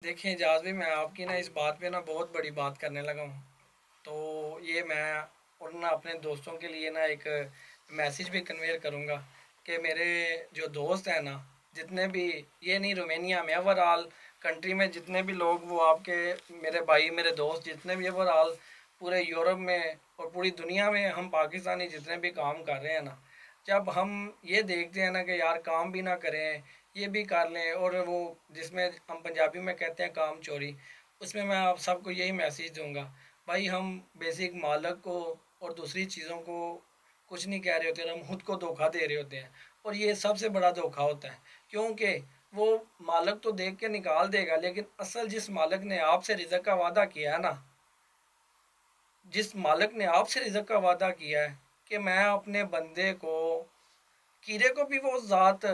देखिए एजाज भाई, मैं आपकी ना इस बात पे ना बहुत बड़ी बात करने लगा हूँ। तो ये मैं और ना अपने दोस्तों के लिए ना एक मैसेज भी कन्वेयर करूँगा कि मेरे जो दोस्त हैं ना, जितने भी, ये नहीं रोमानिया में, ओवरऑल कंट्री में जितने भी लोग, वो आपके मेरे भाई मेरे दोस्त जितने भी ओवरऑल पूरे यूरोप में और पूरी दुनिया में हम पाकिस्तानी जितने भी काम कर रहे हैं ना, जब हम ये देखते हैं ना कि यार काम भी ना करें, ये भी कर लें, और वो जिसमें हम पंजाबी में कहते हैं काम चोरी, उसमें मैं आप सबको यही मैसेज दूंगा। भाई हम बेसिक मालक को और दूसरी चीज़ों को कुछ नहीं कह रहे होते और हम खुद को धोखा दे रहे होते हैं। और ये सबसे बड़ा धोखा होता है, क्योंकि वो मालक तो देख के निकाल देगा, लेकिन असल जिस मालक ने आपसे रिजक का वादा किया है ना, जिस मालिक ने आपसे रिज़्क़ का वादा किया है कि मैं अपने बंदे को, कीड़े को भी वो ज़ात,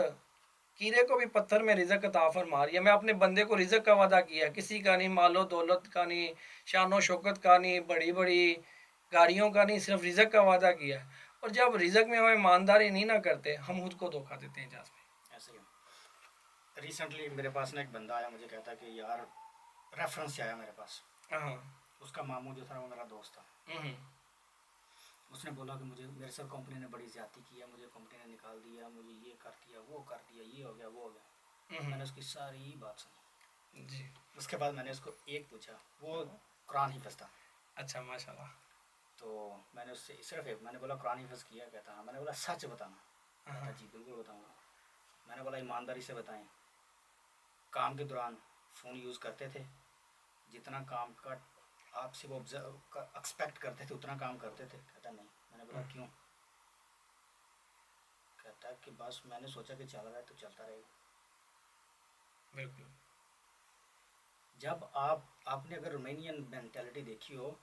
कीड़े को भी पत्थर में रिज़्क़ अता फरमा रही है। मैं अपने बंदे को रिज़्क़ का वादा किया, किसी का नहीं, मालो दौलत का नहीं, शानो शौकत का नहीं, बड़ी बड़ी गाड़ियों का नहीं, सिर्फ रिज़्क़ का वादा किया है। और जब रिज़्क़ में हम ईमानदारी नहीं ना करते, हम खुद को धोखा देते हैं। जास ऐसे ही रिसेंटली मेरे पास ना एक बंदा आया, मुझे कहता कि यार रेफरेंस से आया मेरे पास। में हाँ। उसका मामू जो था वो मेरा दोस्त था। हम्म। उसने बोला कि मुझे मेरे साथ कंपनी ने बड़ी ज़्यादती किया, मुझे कंपनी ने निकाल दिया, मुझे ये कर दिया, वो कर दिया, ये हो गया वो हो गया। मैंने उसकी सारी बात सुनी। जी। उसके बाद मैंने उसको एक पूछा, वो कुरान हिफ्ज़ था। अच्छा, माशाल्लाह। तो मैंने उससे सिर्फ एक, मैंने बोला कुरान हिफ्ज़ किया? कहता हाँ। मैंने बोला सच बताना? कहता जी बिल्कुल बताऊँगा। मैंने बोला ईमानदारी से बताएं, काम के दौरान फ़ोन यूज़ करते थे? जितना काम का आपसे वो ऑब्जर्व एक्सपेक्ट करते थे उतना काम करते थे? कहता नहीं। मैंने बोला क्यों? कहता कि बस मैंने सोचा कि चल रहा है तो चलता रहेगा। बिल्कुल। जब आपने अगर रोमेनियन मेंटेलिटी देखी हो,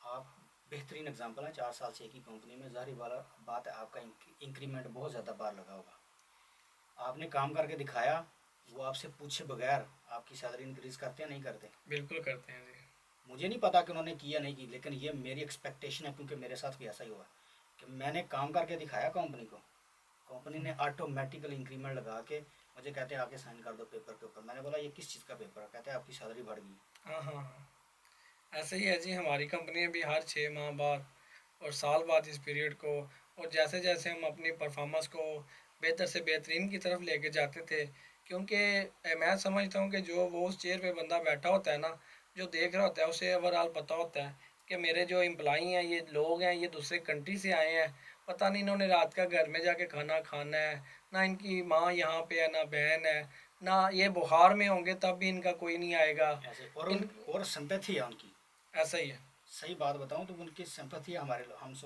आप बेहतरीन एग्जांपल है, 4 साल से एक ही कंपनी में, जाहिर वाला बात है आपका इंक्रीमेंट बहुत ज़्यादा बार लगा होगा। आपने काम करके दिखाया, वो आपसे पूछे बगैर आपकी सैलरी इंक्रीज़ करते हैं नहीं करते? बिल्कुल करते हैं जी। मुझे नहीं पता कि उन्होंने किया नहीं की, लेकिन ये मेरी एक्सपेक्टेशन है, क्योंकि मेरे साथ भी ऐसा ही हुआ कि मैंने काम करके दिखाया कंपनी को, कंपनी ने ऑटोमेटिकल इंक्रीमेंट लगा के मुझे कहते हैं आके साइन कर दो पेपर के ऊपर। मैंने बोला ये किस चीज़ का पेपर है? कहते हैं आपकी सैलरी बढ़ गई। हाँ हाँ हाँ, ऐसे ही है जी। हमारी कंपनी भी हर 6 माह बाद और साल बाद इस पीरियड को, और जैसे जैसे हम अपनी परफॉर्मेंस को बेहतर से बेहतरीन की तरफ लेके जाते थे, क्योंकि मैं समझता हूँ कि जो वो उस चेयर पे बंदा बैठा होता है ना, जो देख रहा होता है, उसे ओवरऑल पता होता है कि मेरे जो एम्प्लॉई हैं, ये लोग हैं, ये दूसरे कंट्री से आए हैं, पता नहीं इन्होंने रात का घर में जाके खाना खाना है, ना इनकी माँ यहाँ पे है, ना बहन है, ना ये बुखार में होंगे तब भी इनका कोई नहीं आएगा। ऐसे और इन और सिंपैथी है उनकी। ऐसा ही है। सही बात बताऊं तो उनकी सिंपैथी है हम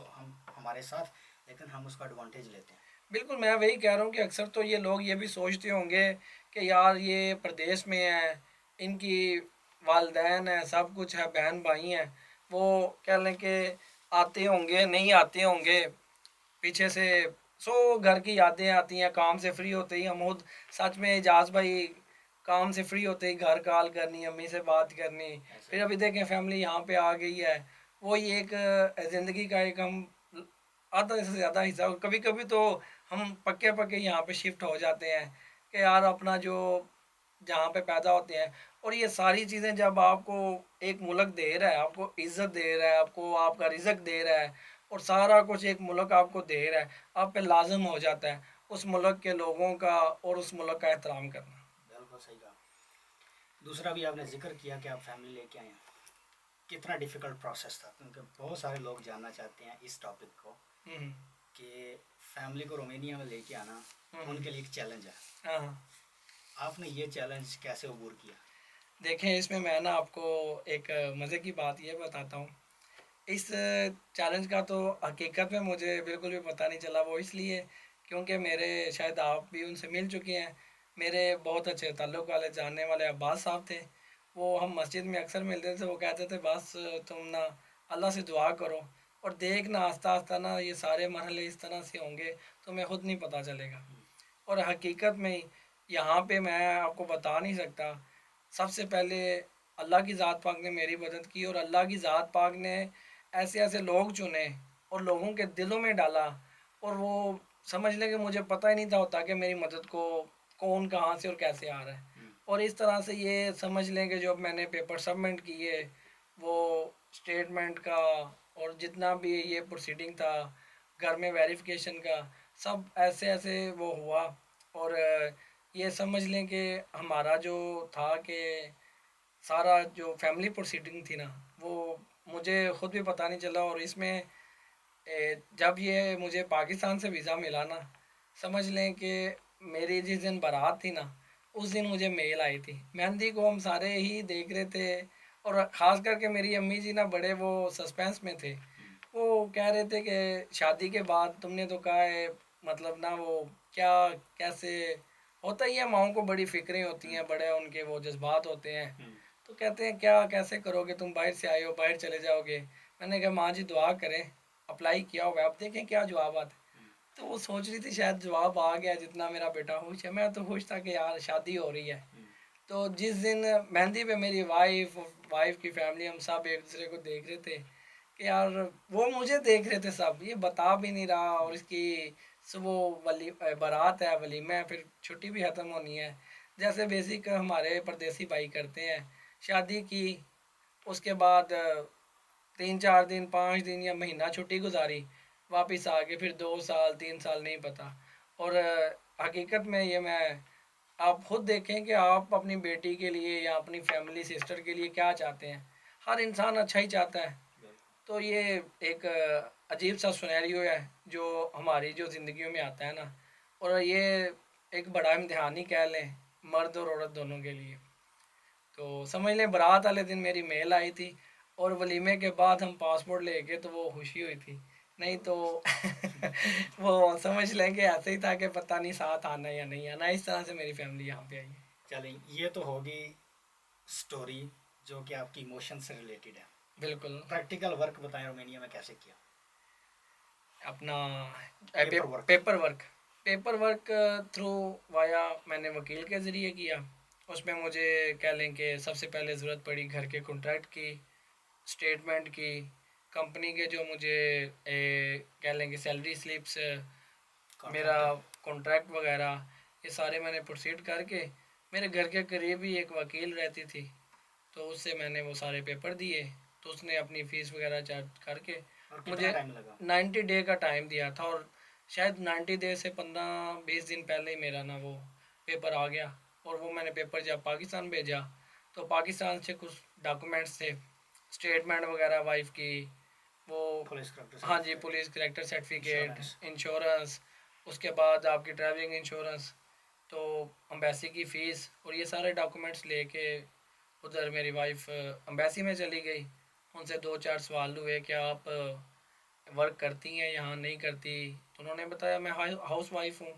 हमारे साथ, लेकिन हम उसका एडवांटेज लेते हैं। बिल्कुल, मैं वही कह रहा हूँ कि अक्सर तो ये लोग ये भी सोचते होंगे कि यार ये प्रदेश में है, इनकी वालदैन है, सब कुछ है, बहन भाई हैं, वो कह लें कि आते होंगे, नहीं आते होंगे पीछे से, सो घर की यादें आती हैं, काम से फ्री होते ही हम खुद, सच में एजाज भाई, काम से फ्री होते ही घर कॉल करनी, अम्मी से बात करनी, ऐसे फिर अभी देखें फैमिली यहाँ पे आ गई है। वही एक ज़िंदगी का एक हम आधा से ज़्यादा हिस्सा, कभी कभी तो हम पक्के पक्के यहाँ पे शिफ्ट हो जाते हैं कि यार अपना जो, जहाँ पे पैदा होते हैं। और ये सारी चीज़ें जब आपको एक मुल्क दे रहा है, आपको इज़्ज़त दे रहा है, आपको आपका रिज़्क दे रहा है, और सारा कुछ एक मुल्क आपको दे रहा है, आप पे लाजम हो जाता है उस मुल्क के लोगों का और उस मुल्क का एहतराम करना। बिल्कुल सही कहा। दूसरा भी आपने जिक्र किया कि आप फैमिली लेके आए हैं, कितना डिफ़िकल्ट प्रोसेस था, क्योंकि बहुत सारे लोग जानना चाहते हैं इस टॉपिक को हम्म। कि फैमिली को रोमेनिया में लेके आना हम्म। उनके लिए एक चैलेंज है। हाँ हाँ। आपने ये चैलेंज कैसे अबूर किया? देखें, इसमें मैं ना आपको एक मज़े की बात ये बताता हूँ। इस चैलेंज का तो हकीकत में मुझे बिल्कुल भी पता नहीं चला, वो इसलिए क्योंकि मेरे, शायद आप भी उनसे मिल चुके हैं, मेरे बहुत अच्छे ताल्लुक़ वाले जानने वाले अब्बास साहब थे। वो हम मस्जिद में अक्सर मिलते थे, वो कहते थे बस तुम ना अल्लाह से दुआ करो और देखना आस्ता आस्ता ना ये सारे मरहले इस तरह से होंगे, तुम्हें खुद नहीं पता चलेगा। और हकीकत में यहाँ पे मैं आपको बता नहीं सकता, सबसे पहले अल्लाह की ज़ात पाक ने मेरी मदद की, और अल्लाह की ज़ात पाक ने ऐसे ऐसे लोग चुने और लोगों के दिलों में डाला, और वो समझ लें कि मुझे पता ही नहीं था होता कि मेरी मदद को कौन कहाँ से और कैसे आ रहा है। और इस तरह से ये समझ लें कि जो अब मैंने पेपर सबमिट किए वो स्टेटमेंट का और जितना भी ये प्रोसीडिंग था घर में वेरिफिकेशन का, सब ऐसे ऐसे वो हुआ। और ये समझ लें कि हमारा जो था कि सारा जो फैमिली प्रोसीडिंग थी ना, वो मुझे ख़ुद भी पता नहीं चला। और इसमें जब ये मुझे पाकिस्तान से वीज़ा मिला ना, समझ लें कि मेरी जिस दिन बारात थी ना, उस दिन मुझे मेल आई थी। मेहंदी को हम सारे ही देख रहे थे, और ख़ास करके मेरी अम्मी जी ना बड़े वो सस्पेंस में थे। वो कह रहे थे कि शादी के बाद तुमने तो कहा है, मतलब ना वो क्या कैसे होता ही है, माओं को बड़ी फ़िक्रें होती हैं, बड़े उनके वो जज्बात होते हैं। तो कहते हैं क्या कैसे करोगे, तुम बाहर से आए हो, बाहर चले जाओगे। मैंने कहा माँ जी दुआ करें, अप्लाई किया हुआ है, अब देखें क्या जवाब आता है। तो वो सोच रही थी शायद जवाब आ गया, जितना मेरा बेटा खुश है, मैं तो खुश था कि यार शादी हो रही है। तो जिस दिन मेहंदी पे मेरी वाइफ की फैमिली, हम सब एक दूसरे को देख रहे थे कि यार, वो मुझे देख रहे थे सब, ये बता भी नहीं रहा। और इसकी सुबह बारात है, वलीमा है, फिर छुट्टी भी ख़त्म होनी है, जैसे बेसिक हमारे परदेसी भाई करते हैं। शादी की, उसके बाद 3 4 दिन 5 दिन या महीना छुट्टी गुजारी, वापस आ गए, फिर 2 साल 3 साल नहीं पता। और हकीकत में ये मैं, आप खुद देखें कि आप अपनी बेटी के लिए या अपनी फैमिली सिस्टर के लिए क्या चाहते हैं। हर इंसान अच्छा ही चाहता है। तो ये एक अजीब सा सिनेरियो है जो हमारी जो ज़िंदगियों में आता है ना, और ये एक बड़ा इम्तिहान ही कह लें, मर्द और औरत दोनों के लिए। तो समझ लें बारात वाले दिन मेरी मेल आई थी, और वलीमे के बाद हम पासपोर्ट ले गए तो वो खुशी हुई थी। नहीं तो वो समझ लें कि ऐसे ही था कि पता नहीं साथ आना या नहीं आना। इस तरह से मेरी फैमिली यहाँ पे आई है। चलें, ये तो होगी स्टोरी जो कि आपकी इमोशन से रिलेटेड है। बिल्कुल। प्रैक्टिकल वर्क बताएं, रोमानिया में कैसे किया अपना paper work? Paper work through via मैंने वकील के ज़रिए किया। उसमें मुझे कह लें कि सबसे पहले ज़रूरत पड़ी घर के कॉन्ट्रैक्ट की, स्टेटमेंट की, कंपनी के जो मुझे कह लें कि सैलरी स्लिप्स, मेरा कॉन्ट्रैक्ट वगैरह, ये सारे मैंने प्रोसीड करके, मेरे घर के करीब ही एक वकील रहती थी, तो उससे मैंने वो सारे पेपर दिए। तो उसने अपनी फ़ीस वगैरह चार्ज करके और कितना मुझे टाइम लगा? 90 डे का टाइम दिया था, और शायद 90 डे से 15 20 दिन पहले ही मेरा ना वो पेपर आ गया। और वो मैंने पेपर जब पाकिस्तान भेजा, तो पाकिस्तान से कुछ डॉक्यूमेंट्स थे, स्टेटमेंट वगैरह वाइफ की, वो पुलिस करेक्टर हाँ जी, certificate, police character certificate, insurance. Insurance, उसके बाद आपकी ट्रैवलिंग इंश्योरेंस, तो अम्बेसी की फ़ीस, और ये सारे डॉक्यूमेंट्स लेके उधर मेरी वाइफ अम्बेसी में चली गई। उनसे 2 4 सवाल हुए कि आप वर्क करती हैं यहाँ, नहीं करती। तो उन्होंने बताया मैं हाउस वाइफ हूँ,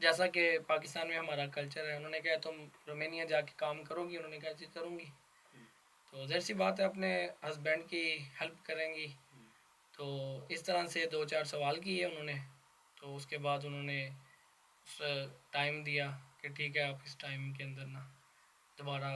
जैसा कि पाकिस्तान में हमारा कल्चर है। उन्होंने कहा तुम रोमानिया जाके काम करोगी? उन्होंने कहा जी करूँगी। तो ज़ाहिर सी बात है अपने हस्बैंड की हेल्प करेंगी। तो इस तरह से 2 4 सवाल किए उन्होंने। तो उसके बाद उन्होंने उस टाइम दिया कि ठीक है आप इस टाइम के अंदर ना दोबारा